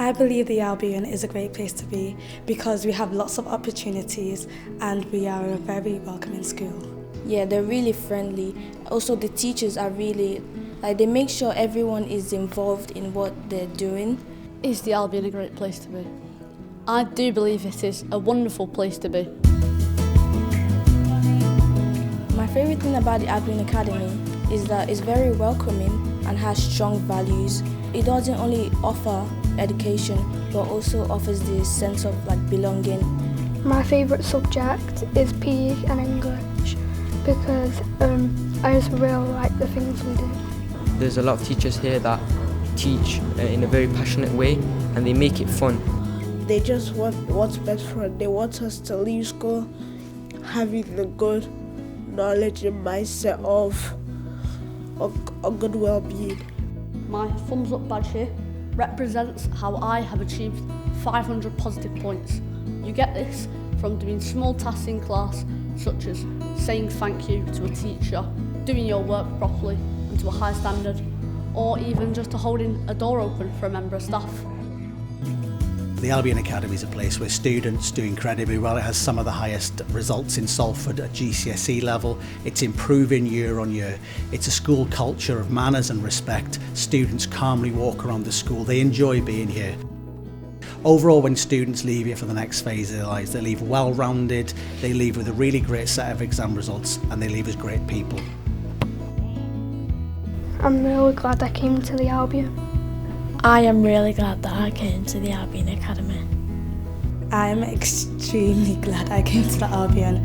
I believe the Albion is a great place to be because we have lots of opportunities and we are a very welcoming school. Yeah, they're really friendly. Also, the teachers are really, they make sure everyone is involved in what they're doing. Is the Albion a great place to be? I do believe it is a wonderful place to be. My favourite thing about the Albion Academy is that it's very welcoming and has strong values. It doesn't only offer education but also offers this sense of belonging. My favourite subject is PE and English because I just really like the things we do. There's a lot of teachers here that teach in a very passionate way and they make it fun. They just want what's best for us. They want us to leave school having the good knowledge and mindset of a good well-being. My thumbs up badge here represents how I have achieved 500 positive points. You get this from doing small tasks in class, such as saying thank you to a teacher, doing your work properly and to a high standard, or even just holding a door open for a member of staff. The Albion Academy is a place where students do incredibly well. It has some of the highest results in Salford at GCSE level. It's improving year on year. It's a school culture of manners and respect. Students calmly walk around the school. They enjoy being here. Overall, when students leave here for the next phase of their lives, they leave well-rounded, they leave with a really great set of exam results, and they leave as great people. I'm really glad I came to the Albion. I am really glad that I came to the Albion Academy. I'm extremely glad I came to the Albion.